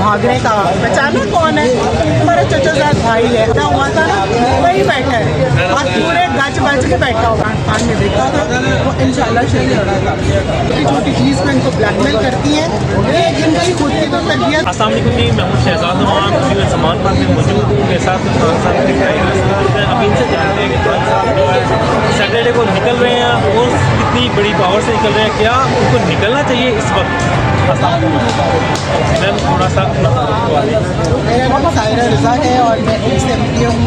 भागने का, पहचाना कौन है? हमारा चचाजाद भाई है, क्या हुआ था ना, वही बैठा है और पूरे गज बज के बैठा हुआ। खान ने देखा था वो इंशाल्लाह शहीद हो रहा था। छोटी छोटी चीज़ में इनको ब्लैकमेल करती है, इनकी खुद की तो तरबियत। अस्सलाम वालेकुम जी, मैं हूं शहजाद नवान, सलमान खान में मौजूद हूँ। मेरे साथ खान साहब के टाइगर। अब इनसे जानते हैं कि खान साहब जो है सैटरडे को निकल रहे हैं और कितनी बड़ी पावर से निकल रहे हैं, क्या उनको निकलना चाहिए इस वक्त? मैम थोड़ा सा मेरा नाम सायरा रज़ा है और मैं XMP हूँ।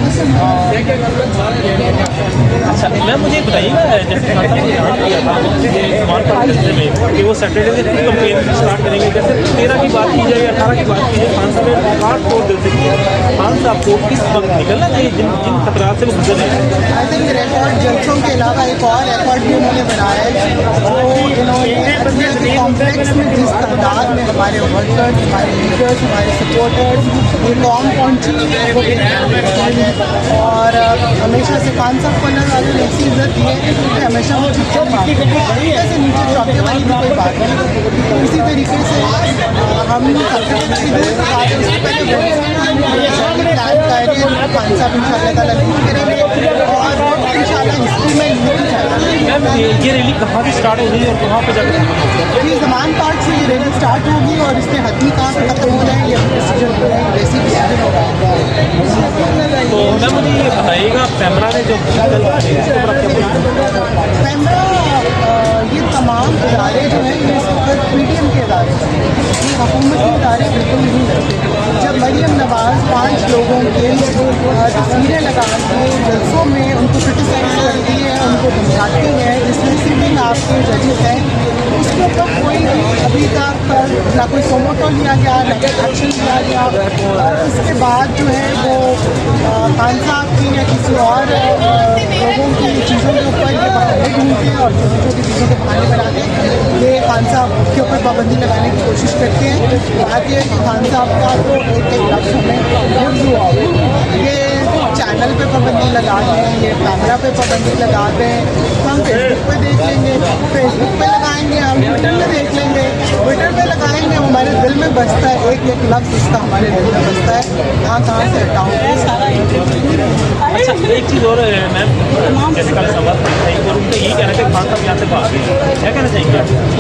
अच्छा मैम, मुझे बताइएगा जैसे खान साहब ने यहाँ किया था सलमान खान के सिलसिले में कि वो सैटरडे से कैंपेन स्टार्ट करेंगे, जैसे 13 की बात की जाए, 18 की बात की जाए, खान साहब ने रिकॉर्ड तोड़ दिल से किया। खान साहब को किस वक्त निकलना चाहिए जिन जिन खतरात से वो गुजर रहे हैं? आई थिंक रिकॉर्ड जलसों के अलावा एक और रिकॉर्ड भी उन्होंने बनाया है, जो इन्होंने कॉम्प्लेक्स में जिस तादाद में हमारे वर्कर्स, हमारे लीडर्स, हमारे सपोर्टर्स ये कौम पहुँची और हमेशा से खान साहब को अल्लाह ताला ने ऐसी इज्जत दी है कि हमेशा वो नीचे मारते हैं, ऐसे नीचे चौके वाली भी कोई बात नहीं। तो इसी तरीके से हम सैटरडे की दूर तक आते उससे पहले प्लान कर रहे हैं, खान साहब इंशाल्लाह ताला लीड करेंगे और इंशाल्लाह हिस्ट्री में लीड जाएगा। मैम ये रैली कहाँ से स्टार्ट होगी और कहाँ पर जाकर ये ज़मान पार्क से ये रैली स्टार्ट होगी और इसमें हतमी कहाँ से खत्म होना है ये डिसीजन हो रहा है, बेसिक डिसीजन होगा। तो मैम मुझे ये बताइएगा पैमरा ने जो पैमरा ये तमाम इदारे जो हैं ये सिर्फ PDM के इदारे हैं, ये हुकूमती इदारे बिल्कुल नहीं करते। जब मरियम नवाज़ 5 लोगों के तस्वीरें लगा के जलसों में उनको क्रिटिसाइज करती है, उनको धमकाती है, जिसमें सिटिंग आपके जजेस हैं, उसके ऊपर कोई अभी तक ना कोई सोमोटो लिया गया, ना कोई एक्शन लिया गया। और उसके बाद जो है वो खान साहब की या किसी और लोगों की चीज़ों के ऊपर ये बहाने ढूंढते और छोटी छोटी चीज़ों के बहाने बनाते ये खान साहब के ऊपर पाबंदी लगाने की कोशिश करते हैं। बात यह है कि खान साहब का तो एक लक्ष्य हमें हुआ ये चैनल पे पाबंदी लगा दें, ये कैमरा पे पाबंदी लगा दें, तो हम फेसबुक पे देख लेंगे, फेसबुक पे लगाएंगे, हम ट्विटर में देख लेंगे, ट्विटर पे लगाएंगे, हमारे दिल में बसता है एक एक लफ्ज़ उसका हमारे दिल में बसता है, कहाँ से हटाऊँ। अच्छा एक चीज़ और मैम, जैसे कल सवाल और उनका यही कहना है कि खान साहब यहाँ से भाग गए, क्या कहना चाहेंगे?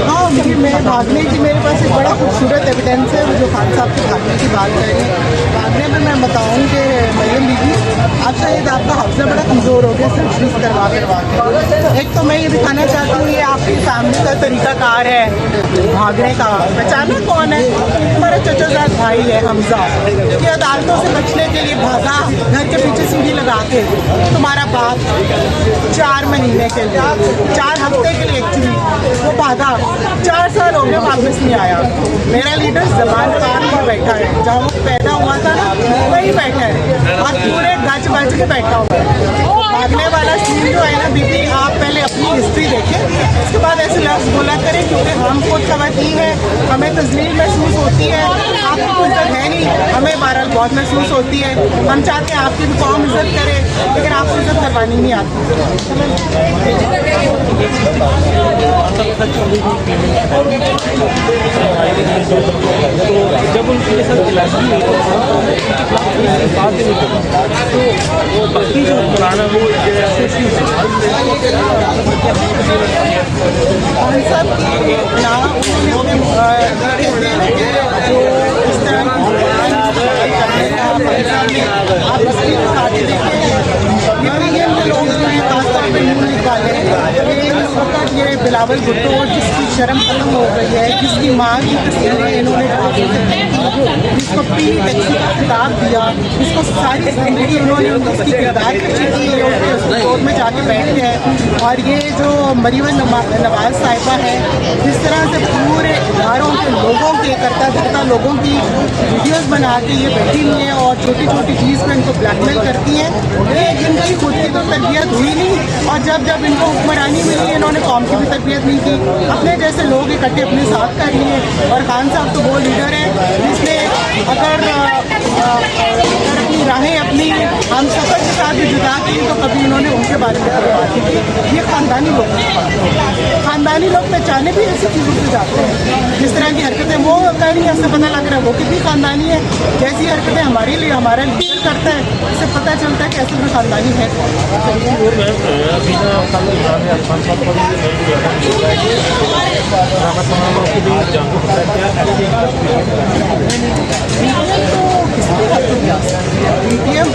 हाँ, मुझे मैं भागने की मेरे पास एक बड़ा खूबसूरत एविडेंस है जो खान साहब के भागने की बात कर रहे हैं। भागने में मैं बताऊँ कि मरियम बीबी आप शायद आपका हाफिज़ा बड़ा कमज़ोर हो गया सर्जरीज करवा के। एक तो मैं ये दिखाना चाहती हूँ ये आपकी फैमिली का तरीक़ाकार है भागने का, पहचाना कौन है? हमारा चचाजाद भाई है हमजा, कि अदालतों से बचने के लिए भागा घर के पीछे सीढ़ी लगा के। तुम्हारा बाप 4 महीने के लिए, 4 हफ्ते के लिए एक्चुअली वो भागा, 4 साल हो गए वापस नहीं आया। मेरा लीडर ज़मान खान पर बैठा है, जहाँ वो पैदा हुआ था ना वही बैठा है और पूरे गज बज के बैठा हुआ है। भागने वाला सीन जो है ना बीबी, आप पहले अपनी हिस्ट्री देखें, उसके बाद ऐसे लफ्ज़ बोला करें, क्योंकि हम खुद ख़वातीन है, हमें तज़लील महसूस होती है, आपकी कोई इज़्ज़त है नहीं, हमें बहरहाल बहुत महसूस होती है। हम चाहते हैं आपकी भी कौम इज़्ज़त करे, लेकिन आपको इज़्ज़त करवानी नहीं आती। जब उनके साथ गिलासी हुई तो बाकी जो पुराना वो ये बिलावल भुट्टो जिसकी शर्म खत्म हो गई है, जिसकी माँ की तस्वीरें इन्होंने जिसको पी टैक्सी का खिताब दिया, जिसको सारी जिंदगी इन्होंने उसकी किरदार अच्छी की है, उसके कोर्ट में जाके बैठे हैं। और ये जो मरियम नवाज़ साहिबा है, जिस तरह से पूरे इदारों के लोगों के करता धरता लोगों की वीडियोस बना के ये बैठी हुई हैं और छोटी छोटी चीज़ पर इनको ब्लैकमेल करती हैं। इनकी खुद की तो तरबियत हुई नहीं और जब जब इनको हुक्मरानी मिली इन्होंने कौम की भी तरबियत नहीं की, अपने जैसे लोग इकट्ठे अपने साथ कर लिए। और खान साहब तो वो लीडर है जिसने अगर अपनी राहें अपनी ہم سفر کے ساتھ بھی جدا کیے تو کبھی انہوں نے ان کے بارے میں کوئی بات نہیں کی. یہ خاندانی لوگ ہیں. خاندانی لوگ پہچانے بھی ایسی چیزوں سے جاتے ہیں. جس طرح کی حرکتیں وہ کر رہی ہیں اس سے پتہ لگ رہا ہے وہ کتنی خاندانی ہے. جیسی حرکتیں ہمارے لیے ہمارا لیڈر کرتا ہے اس سے پتہ چلتا ہے کہ ایسے کوئی خاندانی ہے. اور میم ابھی نا کل عمران خان صاحب کا بھی راحت محمد کی بھی جان کو پتہ کیا پی ٹی ایم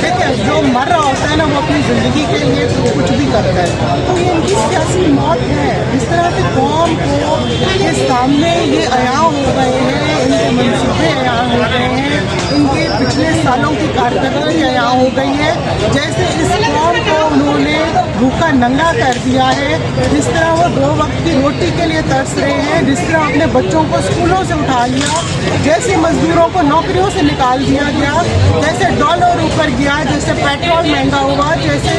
دیکھیں جو مر رہا ہوتا ہے نا وہ اپنی زندگی کے لیے کچھ بھی کرتا ہے. تو یہ ان کی سیاسی موت ہے. اس طرح سے قوم کو کے سامنے یہ عیاں ہو گئے ہیں, ان کے منصوبے عیاں ہو گئے ہیں, ان کے پچھلے سالوں کی کارکردگی عیاں ہو گئی ہے. جیسے اس قوم کو انہوں نے بھوکا ننگا کر دیا ہے, جس طرح وہ 2 وقت کی روٹی کے لیے ترس رہے ہیں, جس طرح اپنے بچوں کو اسکولوں سے اٹھا لیا, جیسے مزدوروں کو نوکریوں سے نکال دیا گیا, جیسے ڈالر اوپر گیا, جیسے پیٹرول مہنگا ہوا, جیسے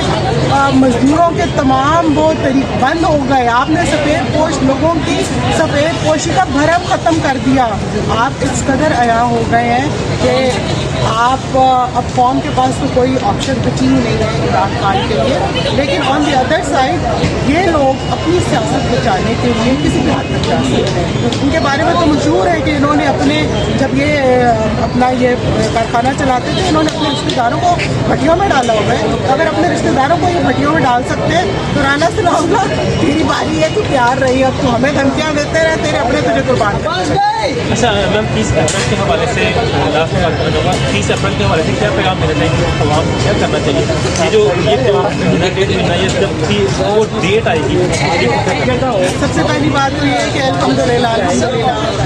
مزدوروں کے تمام وہ طریقے بند ہو گئے. آپ نے سفید پوش لوگوں کی سفید پوشی کا بھرم ختم کر دیا. آپ اس قدر عیاں ہو گئے ہیں کہ آپ اب قوم کے پاس تو کوئی آپشن بچی ہی نہیں ہے عمران خان کے لیے. لیکن آن دی ادر سائڈ یہ لوگ اپنی سیاست بچانے کے لیے کسی بھی حد تک جا سکتے ہیں. ان کے بارے میں تو مشہور ہے کہ انہوں نے اپنے جب یہ اپنا یہ کارخانہ چلاتے تھے انہوں نے اپنے رشتہ داروں کو بھٹیوں میں ڈالا ہوا ہے. اگر اپنے رشتہ داروں کو یہ بھٹیوں میں ڈال سکتے ہیں تو رانا ثناءاللہ تیری باری ہے تو پیار رہی. اب تو ہمیں دھمکیاں دیتے رہے تیرے اپنے تجھے قربان کر. اچھا میم 30 اپریل کے حوالے سے لاسٹ میں بات کرنا چاہوں گا. 30 اپریل کے حوالے سے کیا پیغام دینا چاہیے کہ عوام کو کیا کرنا چاہیے یہ جو یہ ڈیٹ ملنا ہے جب وہ ڈیٹ آئے گی. سب سے پہلی بات تو یہ ہے کہ الحمدللہ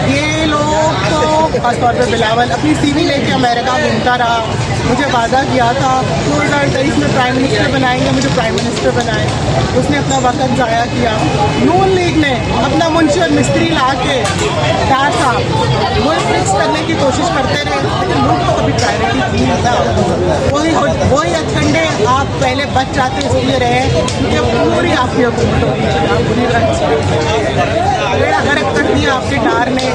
یہ لوگ تو خاص طور پہ بلاول اپنی سی وی لے کے امریکہ گھومتا رہا. مجھے وعدہ کیا تھا 2023 میں پرائم منسٹر بنائیں گے, مجھے پرائم منسٹر بنائے. اس نے اپنا وقت ضائع کیا. نون لیگ نے اپنا منشی اور مستری لا کے ڈار صاحب ملک فکس کرنے کی کوشش کرتے رہے, لیکن ملک کو کبھی پرائرٹی نہیں تھا. وہی ہتھکنڈے آپ پہلے بچ جاتے اس لیے رہے کیونکہ پوری آپ کی حکومت ہوگی. آپ بری طرح بیڑا غرق کر دیا آپ کے ڈار نے.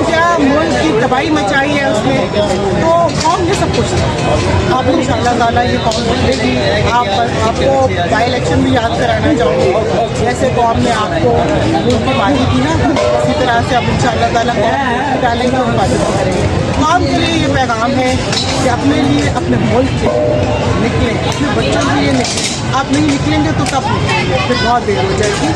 کیا ملک کی تباہی مچائی ہے اس نے. تو قوم یہ سب کچھ آپ ان شاء اللہ تعالیٰ یہ قوم بدلے گی. آپ کو بائی الیکشن بھی یاد کرانا چاہوں گی. جیسے قوم نے آپ کو ووٹ کی مانگی تھی نا, اسی طرح سے اب ان شاء اللہ تعالیٰ قوم ڈالیں گے اور حفاظت کریں گے. قوم کے لیے یہ پیغام ہے کہ اپنے لیے اپنے ملک سے نکلیں, اپنے بچوں کے لیے نکلیں. آپ نہیں نکلیں گے تو کب نکلیں گے, پھر بہت دیر ہو جائے گی.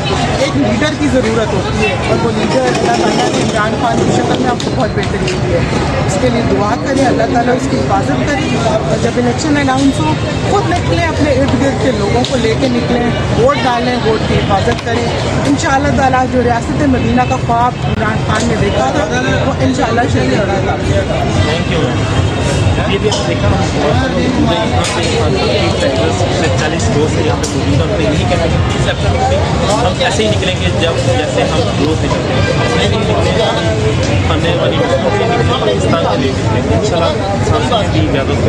ایک لیڈر کی ضرورت ہوتی ہے اور وہ لیڈر اللہ تعالیٰ نے عمران خان کی شکل میں آپ کو بہت بہترین دی ہے. اس کے لیے دعا کریں, اللہ تعالیٰ اس کی حفاظت کرے. اور جب الیکشن اناؤنس ہو خود نکلیں, اپنے ارد گرد کے لوگوں کو لے کے نکلیں, ووٹ ڈالیں, ووٹ کی حفاظت کریں. ان شاء اللہ تعالیٰ جو ریاست مدینہ کا خواب عمران خان نے دیکھا تھا وہ ان شاء اللہ شہید ہوگا. Thank you ma'am. یہ بھی آپ دیکھا سے 40 روز سے یہاں پہ موجود ہیں. یہی کہتے ہیں کہ 30 اپریل میں ہم ایسے ہی نکلیں گے جب جیسے ہم روز نکلتے ہیں. نہیں نکلیں آنے والی پاکستان کے لیے نکلیں گے ان شاء اللہ. بھی اجازت